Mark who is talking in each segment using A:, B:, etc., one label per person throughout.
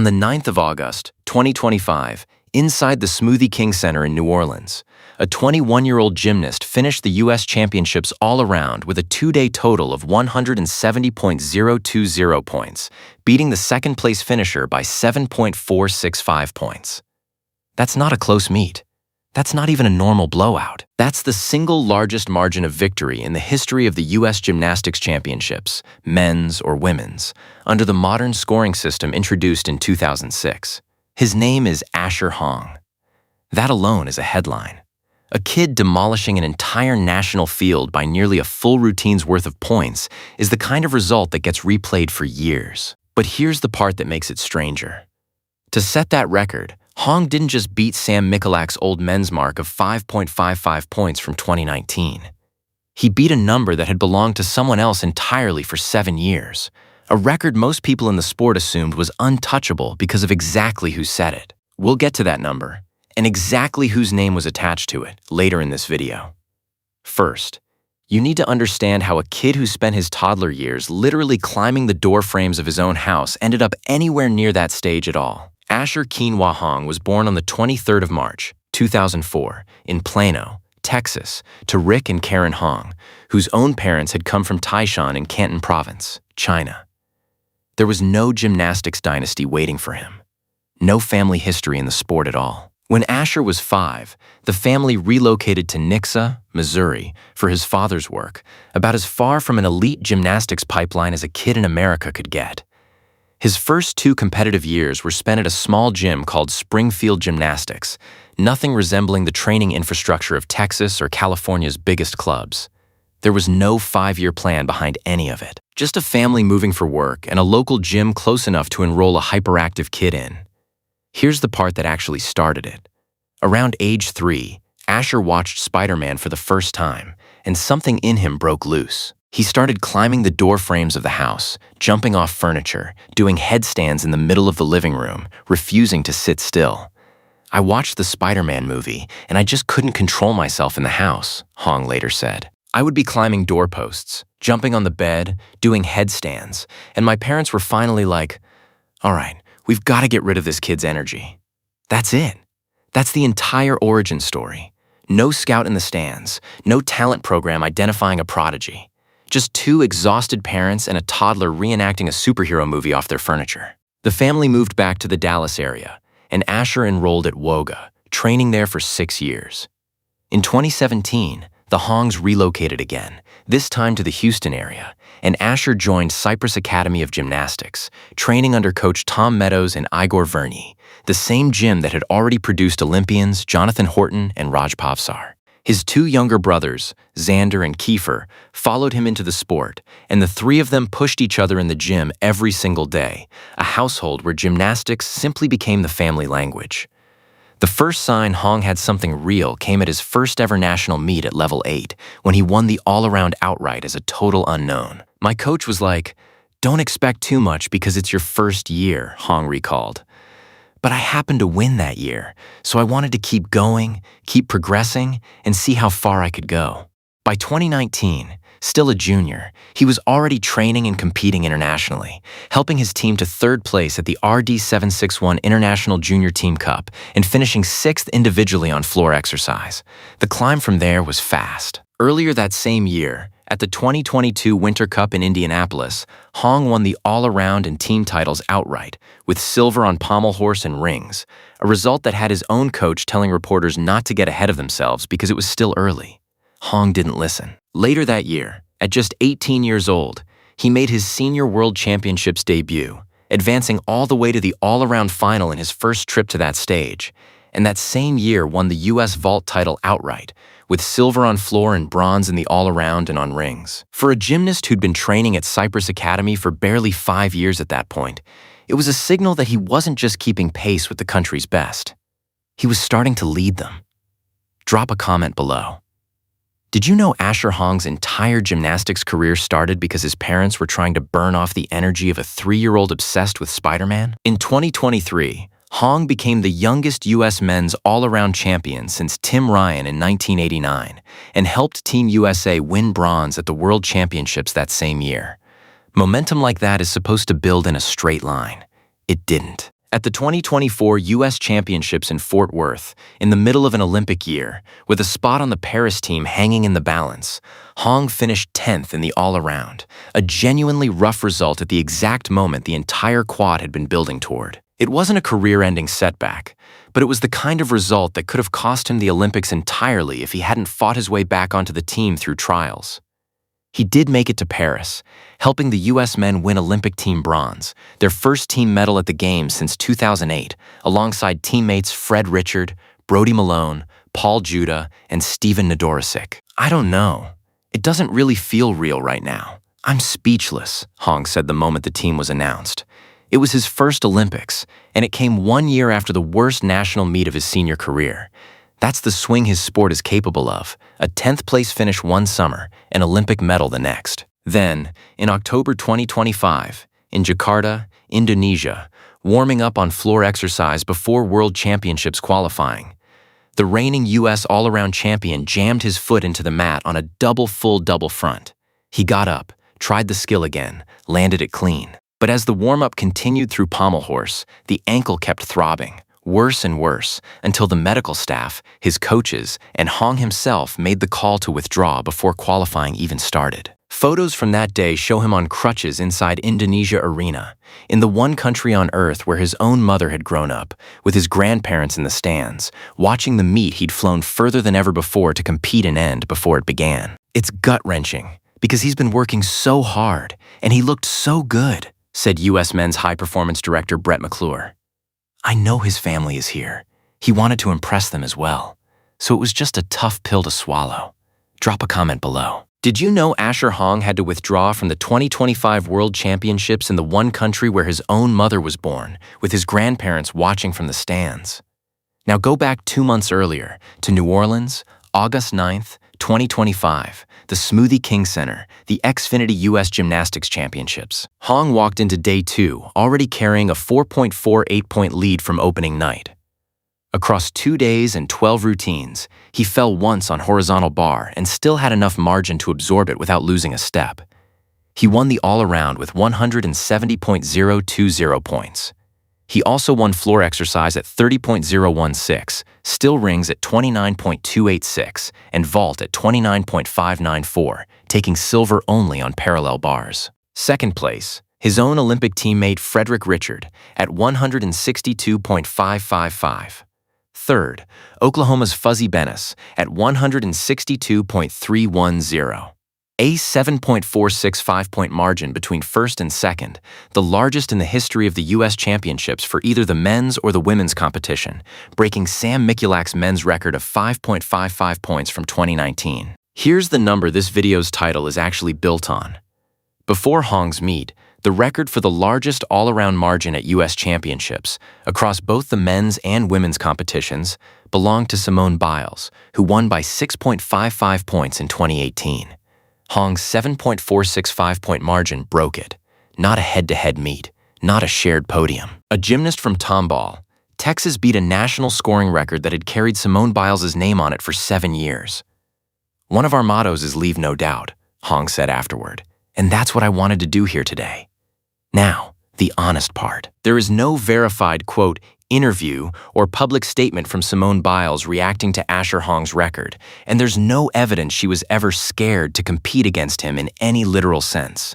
A: On the 9th of August, 2025, inside the Smoothie King Center in New Orleans, a 21-year-old gymnast finished the U.S. Championships all around with a two-day total of 170.020 points, beating the second-place finisher by 7.465 points. That's not a close meet. That's not even a normal blowout. That's the single largest margin of victory in the history of the U.S. Gymnastics Championships, men's or women's, under the modern scoring system introduced in 2006. His name is Asher Hong. That alone is a headline. A kid demolishing an entire national field by nearly a full routine's worth of points is the kind of result that gets replayed for years. But here's the part that makes it stranger. To set that record, Hong didn't just beat Sam Mikolak's old men's mark of 5.55 points from 2019. He beat a number that had belonged to someone else entirely for 7 years, a record most people in the sport assumed was untouchable because of exactly who set it. We'll get to that number, and exactly whose name was attached to it, later in this video. First, you need to understand how a kid who spent his toddler years literally climbing the door frames of his own house ended up anywhere near that stage at all. Asher Keenwa Hong was born on the 23rd of March, 2004, in Plano, Texas, to Rick and Karen Hong, whose own parents had come from Taishan in Canton Province, China. There was no gymnastics dynasty waiting for him. No family history in the sport at all. When Asher was 5, the family relocated to Nixa, Missouri, for his father's work, about as far from an elite gymnastics pipeline as a kid in America could get. His first 2 competitive years were spent at a small gym called Springfield Gymnastics, nothing resembling the training infrastructure of Texas or California's biggest clubs. There was no 5-year plan behind any of it. Just a family moving for work and a local gym close enough to enroll a hyperactive kid in. Here's the part that actually started it. Around age 3, Asher watched Spider-Man for the first time, and something in him broke loose. He started climbing the door frames of the house, jumping off furniture, doing headstands in the middle of the living room, refusing to sit still. I watched the Spider-Man movie, and I just couldn't control myself in the house, Hong later said. I would be climbing doorposts, jumping on the bed, doing headstands, and my parents were finally like, all right, we've got to get rid of this kid's energy. That's it. That's the entire origin story. No scout in the stands, no talent program identifying a prodigy. Just 2 exhausted parents and a toddler reenacting a superhero movie off their furniture. The family moved back to the Dallas area, and Asher enrolled at Woga, training there for 6 years. In 2017, the Hongs relocated again, this time to the Houston area, and Asher joined Cypress Academy of Gymnastics, training under coach Tom Meadows and Igor Verny, the same gym that had already produced Olympians Jonathan Horton and Raj Pavsar. His 2 younger brothers, Xander and Kiefer, followed him into the sport, and the 3 of them pushed each other in the gym every single day, a household where gymnastics simply became the family language. The first sign Hong had something real came at his first ever national meet at level 8, when he won the all-around outright as a total unknown. My coach was like, "Don't expect too much because it's your first year," Hong recalled. But I happened to win that year, so I wanted to keep going, keep progressing, and see how far I could go. By 2019, still a junior, he was already training and competing internationally, helping his team to 3rd place at the RD761 International Junior Team Cup and finishing 6th individually on floor exercise. The climb from there was fast. Earlier that same year, at the 2022 Winter Cup in Indianapolis, Hong won the all-around and team titles outright, with silver on pommel horse and rings, a result that had his own coach telling reporters not to get ahead of themselves because it was still early. Hong didn't listen. Later that year, at just 18 years old, he made his Senior World Championships debut, advancing all the way to the all-around final in his first trip to that stage, and that same year won the U.S. vault title outright, with silver on floor and bronze in the all-around and on rings. For a gymnast who'd been training at Cypress Academy for barely 5 years at that point, it was a signal that he wasn't just keeping pace with the country's best. He was starting to lead them. Drop a comment below. Did you know Asher Hong's entire gymnastics career started because his parents were trying to burn off the energy of a 3-year-old obsessed with Spider-Man? In 2023, Hong became the youngest U.S. men's all-around champion since Tim Ryan in 1989 and helped Team USA win bronze at the World Championships that same year. Momentum like that is supposed to build in a straight line. It didn't. At the 2024 U.S. Championships in Fort Worth, in the middle of an Olympic year, with a spot on the Paris team hanging in the balance, Hong finished 10th in the all-around, a genuinely rough result at the exact moment the entire quad had been building toward. It wasn't a career-ending setback, but it was the kind of result that could have cost him the Olympics entirely if he hadn't fought his way back onto the team through trials. He did make it to Paris, helping the U.S. men win Olympic team bronze, their first team medal at the Games since 2008, alongside teammates Fred Richard, Brody Malone, Paul Judah, and Steven Nadorosik. "I don't know. It doesn't really feel real right now. I'm speechless," Hong said the moment the team was announced. It was his first Olympics, and it came 1 year after the worst national meet of his senior career. That's the swing his sport is capable of, a 10th place finish one summer, an Olympic medal the next. Then, in October 2025, in Jakarta, Indonesia, warming up on floor exercise before World Championships qualifying, the reigning U.S. all-around champion jammed his foot into the mat on a full double front. He got up, tried the skill again, landed it clean. But as the warm-up continued through pommel horse, the ankle kept throbbing, worse and worse, until the medical staff, his coaches, and Hong himself made the call to withdraw before qualifying even started. Photos from that day show him on crutches inside Indonesia Arena, in the one country on Earth where his own mother had grown up, with his grandparents in the stands, watching the meet he'd flown further than ever before to compete and end before it began. "It's gut-wrenching, because he's been working so hard, and he looked so good," said U.S. Men's high-performance director Brett McClure. "I know his family is here. He wanted to impress them as well. So it was just a tough pill to swallow." Drop a comment below. Did you know Asher Hong had to withdraw from the 2025 World Championships in the one country where his own mother was born, with his grandparents watching from the stands? Now go back 2 months earlier to New Orleans, August 9th, 2025, the Smoothie King Center, the Xfinity U.S. Gymnastics Championships. Hong walked into day 2 already carrying a 4.48-point lead from opening night. Across 2 days and 12 routines, he fell once on horizontal bar and still had enough margin to absorb it without losing a step. He won the all-around with 170.020 points. He also won floor exercise at 30.016, still rings at 29.286, and vault at 29.594, taking silver only on parallel bars. Second place, his own Olympic teammate Frederick Richard at 162.555. Third, Oklahoma's Fuzzy Bennis at 162.310. A 7.465-point margin between first and second, the largest in the history of the U.S. Championships for either the men's or the women's competition, breaking Sam Mikulak's men's record of 5.55 points from 2019. Here's the number this video's title is actually built on. Before Hong's meet, the record for the largest all-around margin at U.S. Championships, across both the men's and women's competitions, belonged to Simone Biles, who won by 6.55 points in 2018. Hong's 7.465-point margin broke it. Not a head-to-head meet, not a shared podium. A gymnast from Tomball, Texas beat a national scoring record that had carried Simone Biles' name on it for 7 years. "One of our mottos is leave no doubt," Hong said afterward, "and that's what I wanted to do here today." Now, the honest part. There is no verified, quote, interview or public statement from Simone Biles reacting to Asher Hong's record, and there's no evidence she was ever scared to compete against him in any literal sense.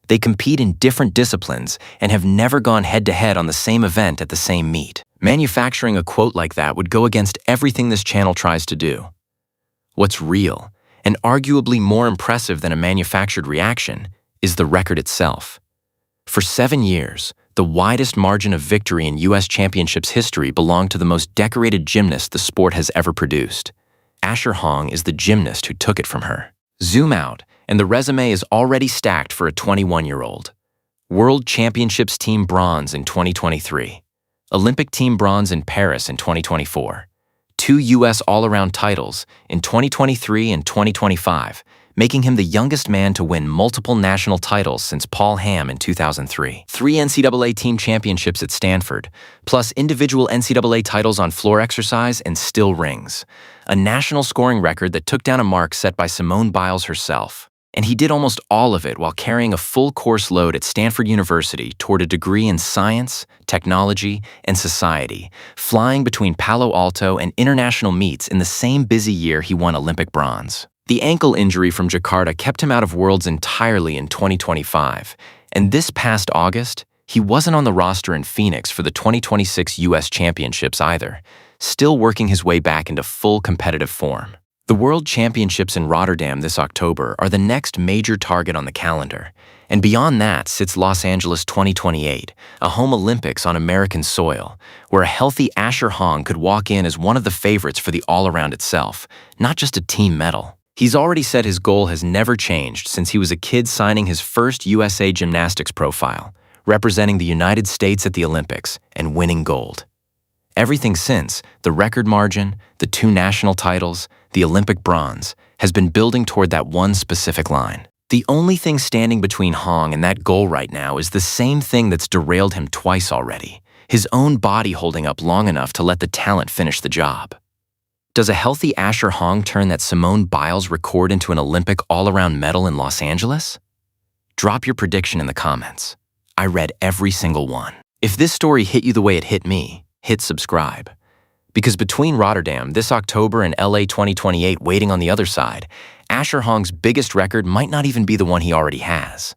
A: They compete in different disciplines and have never gone head-to-head on the same event at the same meet. Manufacturing a quote like that would go against everything this channel tries to do. What's real, and arguably more impressive than a manufactured reaction, is the record itself. For 7 years, the widest margin of victory in U.S. Championships history belonged to the most decorated gymnast the sport has ever produced. Asher Hong is the gymnast who took it from her. Zoom out, and the resume is already stacked for a 21-year-old. World Championships team bronze in 2023. Olympic team bronze in Paris in 2024. 2 U.S. all-around titles in 2023 and 2025, making him the youngest man to win multiple national titles since Paul Hamm in 2003. 3 NCAA team championships at Stanford, plus individual NCAA titles on floor exercise and still rings. A national scoring record that took down a mark set by Simone Biles herself. And he did almost all of it while carrying a full course load at Stanford University toward a degree in science, technology, and society, flying between Palo Alto and international meets in the same busy year he won Olympic bronze. The ankle injury from Jakarta kept him out of Worlds entirely in 2025, and this past August, he wasn't on the roster in Phoenix for the 2026 U.S. Championships either, still working his way back into full competitive form. The World Championships in Rotterdam this October are the next major target on the calendar, and beyond that sits Los Angeles 2028, a home Olympics on American soil, where a healthy Asher Hong could walk in as one of the favorites for the all-around itself, not just a team medal. He's already said his goal has never changed since he was a kid signing his first USA gymnastics profile, representing the United States at the Olympics and winning gold. Everything since, the record margin, the 2 national titles, the Olympic bronze, has been building toward that one specific line. The only thing standing between Hong and that goal right now is the same thing that's derailed him twice already, his own body holding up long enough to let the talent finish the job. Does a healthy Asher Hong turn that Simone Biles record into an Olympic all-around medal in Los Angeles? Drop your prediction in the comments. I read every single one. If this story hit you the way it hit me, hit subscribe. Because between Rotterdam this October and LA 2028 waiting on the other side, Asher Hong's biggest record might not even be the one he already has.